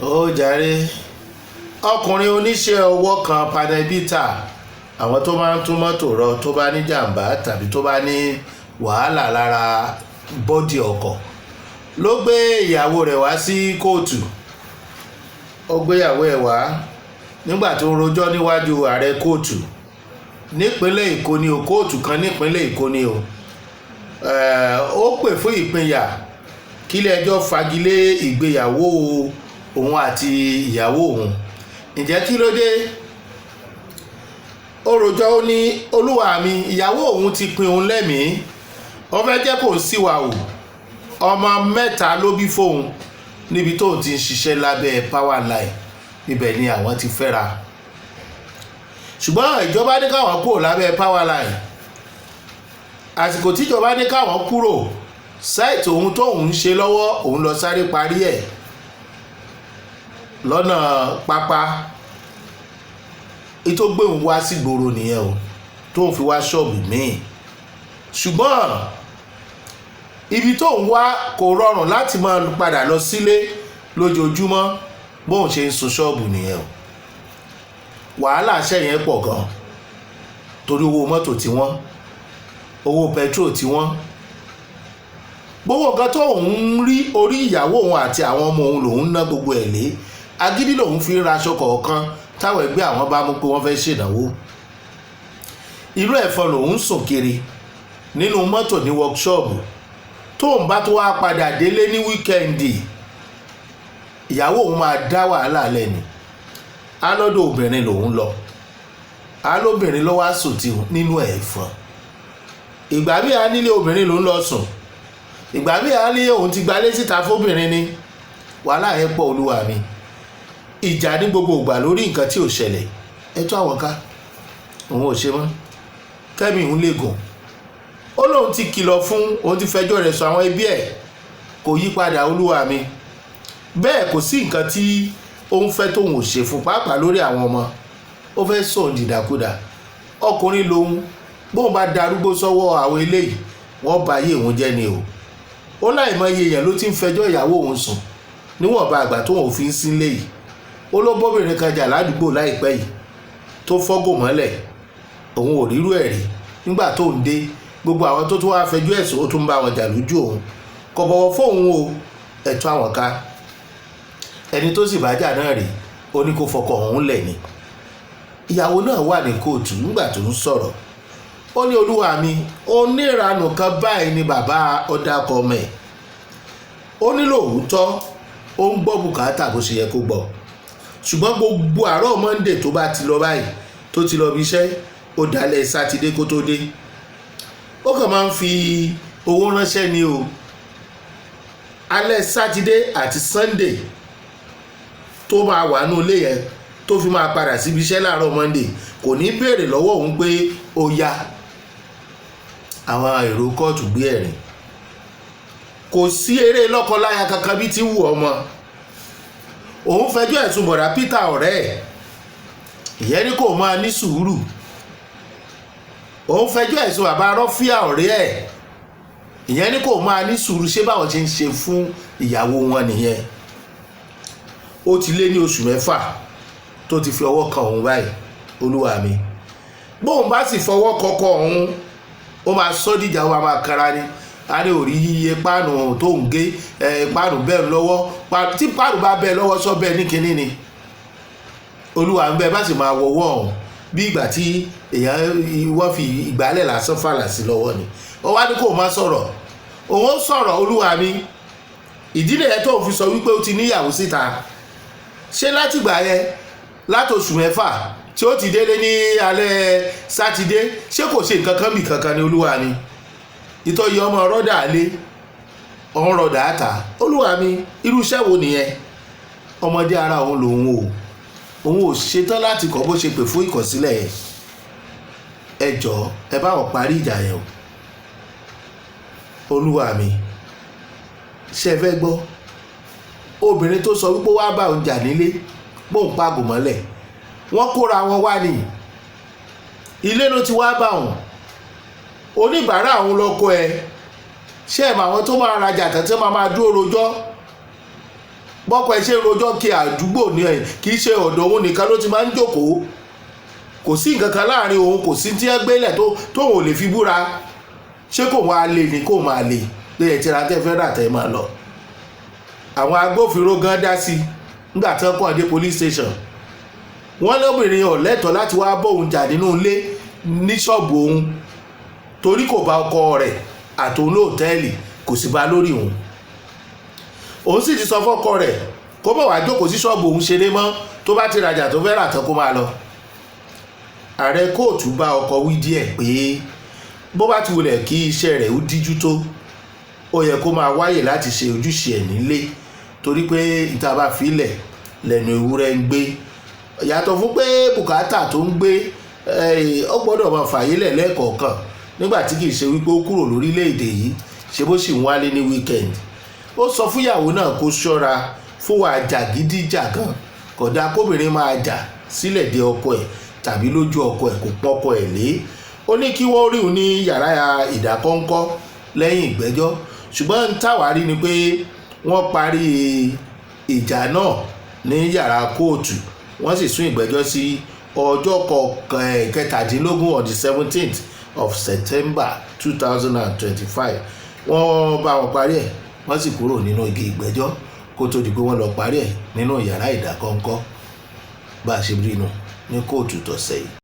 ó jàre ọkùnrin oníṣẹ́ ọwọ́ kan panẹ́bítà àwọn tó máa ń tún mọ́tò rọ tó bá ní jàǹbá tàbí tó bá ní wàhálà lára bọ́dì ọkọ̀ ló gbé ìyàwó rẹ̀ wá sí kóòtù. Ó gbéyàwó ẹ̀ wá nígbà tó ń rojọ́ níwájú ààrẹ kóòtù nípínlẹ̀ Èkó ni o, kóòtù kan nípínlẹ̀ Èkó ni o. Ó pè fún ìpínyà kílé ẹjọ́ fagilé ìgbéyàwó òun àti ìyàwó òun. Ǹjẹ́ kí ló dé? Ó rojọ́ ó ní olúwa mi ìyàwó òun ti pin òun lẹ́mìí, ó fẹ́ jẹ́ kó síwà hù. Ọmọ mẹ́ta ló bí fóun níbi tóun ti ń ṣiṣẹ́ lábẹ́ power line, ibẹ̀ ni àwọn ti fẹ́ra. Ṣùgbọ́n ìjọba ní káwọn kúrò lábẹ́ power line. Àsìkò tíjọba ní káwọn kúrò sáìtì òun tóun ń ṣe lọ́wọ́ òun lọ sáré parí ẹ̀ lọ́nà pápá. Ìtó gbé òun wá sí gbòòrò nìyẹn o, tóun fi wá ṣọ́ọ̀bù míì. Ṣùgbọ́n ibi tóun wá kò rọrùn láti máa padà lọ sílé lójoojúmọ́ bóun ṣe ń sun ṣọ́ọ̀bù nìyẹn o. Wàhálà ṣẹ̀yẹn pọ̀ gan torí owó mọ́tò tí wọ́n, owó pẹtrol tí wọ́n, gbogbo nǹkan tó òun rí orí ìyàwó òun àti àwọn ọmọ òun lòun ná gbogbo ẹ̀ lé. Agídí lòun fi ń raṣọ kọ̀ọ̀kan táwọn ẹgbẹ́ àwọn bá mú pé wọ́n fẹ́ ṣèdánwò. Irú ẹ̀fọn lòun sùn kiri nínú mọ́tò ní wọ́kṣọ́ọ̀bù. Tóun bá tó wá padà délé ní wíkẹ́ndì, ìyàwó òun máa dá wàhálà lẹ́nu. Alọ́dọ̀ obìnrin lòun lọ, alóbìnrin ló wá sùn tí nínú ẹ̀fọn. Ìgbà bí a nílé obìnrin lòun lọ sùn, ìgbà bí a ní òun ti gbalé síta fóbìnrin ni. Wàhálà yẹn pọ̀ olúwa mi. Ìjà ní gbogbo ìgbà lórí nǹkan tí ò ṣẹlẹ̀. Ẹ tó àwọn ká òun ò ṣe mọ́, kẹ́mi òun lè gùn. Ó lóun ti kìlọ̀ fún, òun ti fẹjọ́ rẹ̀ sọ àwọn ẹbí ẹ̀, kò yí padà olúwa mi. Bẹ́ẹ̀ kò sí nǹkan tí òun fẹ́ tóun ò ṣe fún, pàápàá lórí àwọn ọmọ. Ó fẹ́ sọ dìdàkudà. Ọkùnrin lòun, bóun bá darúgbó sọ́wọ́ àwọn eléyìí wọ́n bá yé òun jẹ́ ni o. Ó láìmọye èèyàn ló ti ń fẹjọ́ ìyàwó òun sùn níwọ̀nba àgbà tóun ò fi ń sílé yìí. Ó ló bóbìnrin kan jà ládùúgbò láìpẹ́ yìí tó fọ́gò mọ́lẹ̀, òun ò rírú ẹ̀ rí. Nígbà tó ń dé, gbogbo àwọn tó tún wá fẹjọ́ ẹ̀sùn ó tún bá wọn jà lójú òun. Kò bọ̀wọ̀ fóun o, ẹ̀tọ́ àwọn ká. Ẹni tó sì bá jà náà rí ó ní kó fọkọ òun lẹ̀ ni. Ìyàwó náà wà ní kóòtù nígbà tó ń sọ̀rọ̀. Ó ní olúwa mi, oníranù kan báyìí ni bàbá ọ̀dàkọ ọmọ ẹ̀. Ó nílò òótọ́, ó ń gbọ́ bùkátà bó ṣe yẹ kó gbọ́. Ṣùgbọ́n gbogbo àárọ̀ Monday tó bá ti lọ báyìí, tó ti lọ bí iṣẹ́, ó dalẹ̀ Sátidé kó tó dé. Ó kàn máa ń fi owó ránṣẹ́ ni o. Alẹ́ Sátidé àti Sunday tó máa wà nínú ilé yẹn tó fi máa padà síbi iṣẹ́ láàárọ̀ Monday kò ní béèrè lọ́wọ́ òun pé ó yá. Àwọn èrò kóòtù gbé ẹ̀rín. Kò sí eré lọ́kọláya kankan bí ti wù ọmọ. Òun fẹjọ́ ẹ̀sùn bọ̀dá Peter ọ̀rẹ́ ẹ̀, ìyẹn ní kò máa ní sùúrù. Òun fẹjọ́ ẹ̀sùn bàbá Rọ́fíà ọ̀rẹ́ ẹ̀, ìyẹn ní kò máa ní sùúrù. Ṣé báwọn ṣe ń ṣe fún ìyàwó wọn nìyẹn? Ó ti lé ní oṣù 6 tó ti fi ọwọ́ kan òun báyìí olúwa mi. Bóun bá sì fọwọ́ kọkọ òun, ó máa sọ́ dìjà, ó máa kára ni. A ní orí iye páànù tó ń gé páànù bẹ́ẹ̀ lọ́wọ́, tí páànù bá bẹ́ẹ̀ lọ́wọ́ sọ bẹ́ẹ̀ ní kinní ni. Olúwa ń bẹ́ẹ̀ bá sì máa wọ̀wọ́ ọ̀hún bí ìgbà tí èèyàn wọ́n fi ìgbálẹ̀ lásán fàlà sí lọ́wọ́ ni. Ó wá ní kó má sọ̀rọ̀, òun ó sọ̀rọ̀ olúwa mi. Ìdílé yẹn tó ń fi sọ wípé ó ti níyàwó síta. Ṣé látìgbà yẹn látòṣù 6 tí ó ti délé ní alẹ́ Sátidé, ṣé kò ṣe nǹkan kan bí kankan ni olúwa mi? Ìtọ́jú ọmọ rọ́dà lé ọ̀hún rọ̀dà àtà olúwa mi. Irú iṣẹ́ wo nìyẹn? Ọmọdé ara òun lòun o, òun ò ṣetán láti kọ́ bó ṣe pè fún ìkọ̀sílẹ̀ yẹn. Ẹ jọ̀ọ́ ẹ bá wọn parí ìjà yẹn o olúwa mi. Ṣé ẹ fẹ́ gbọ́? Obìnrin tó sọ wípé wá bá òun jà nílé bóun pàgò mọ́lẹ̀, wọ́n kóra wọn wá ní ilé ló ti wá bá òun. Oníbàárà òun lọ́kọ ẹ. Ṣé ẹ̀ mọ̀ àwọn tó máa rajà tán tí wọ́n máa dúró rojọ́? bọ́kọ ẹ ṣe rojọ́ kí àdúgbò ní ẹ̀ kì í ṣe ọ̀dọ̀ òun nìkan ló ti máa ń jókòó, kò sí nǹkan kan láàrin òun, kò sí tí ẹ gbélẹ̀ tóun ò lè fi búra. Ṣé kò wá lè ní kò máa lè lè ẹ̀ tíra tẹ́ fẹ́ rà tẹ́ máa lọ. Àwọn agbófinró gan dá sí nígbà tí wọ́n kàn dé police station. Wọ́n lóbìnrin ò lẹ́tọ̀ọ́ láti wá bóun jà nínú ilé ní ṣọ́ọ̀bù òun torí kò bá ọkọ rẹ̀ àtòun lóòtẹ́ẹ̀lì, kò sì bá lórí òun. Òun sì ti sọ fọ́kọ rẹ̀ kó bọ̀ wá jókòó sí ṣọ́ọ̀bù òun ṣeré mọ́, tó bá ti rajà tó fẹ́ rà tán kó máa lọ. Ààrẹ kóòtù bá ọkọ wí díẹ̀ pé bó bá ti wulẹ̀ kí iṣẹ́ rẹ̀ ó díjú tó, ó yẹ kó máa wáyè láti ṣe ojúṣe ẹ̀ nílé torí pé ìta bá filẹ̀ lẹ́nu ewúrẹ́ ń gbé. Yàtọ̀ fún pé bùkátà tó ń gbé ó gbọ́dọ̀ máa fàyè lẹ́ẹ̀kọ̀ọ̀kan nígbà tí kì í ṣe wípé ó kúrò lórílẹ̀‐èdè yìí, ṣe bó sì ń wálé ní weekend. Ó sọ fúnyàwó náà kó ṣọ́ra fún wa jàgídíjàgan, kódà kóbìnrin máa jà sílẹ̀ dé ọkọ ẹ̀ tàbí lójú ọkọ ẹ̀ kó pọ́kọ ẹ̀ lé. Ó ní kí wọ́n rí òun ní yàrá ìdákọ́ńkọ́ lẹ́yìn ìgbẹ́jọ́, ṣùgbọ́n ń tàwárí ni pé wọ́n parí ìjà náà ní yàrá kóòtù, wọ́n sì sún ìgbẹ́jọ́ sí ọjọ́ kẹtàdínlógún on the 17th of September 2025. Wọ́n bá wọn parí ẹ̀, wọ́n sì kúrò nínú igi ìgbẹ́jọ́ kó tó di pé wọ́n lọ parí ẹ̀ nínú yàrá ìdákọ́ńkọ́ bá a ṣe rí inú ní kóòtù tọ̀sẹ̀ yìí.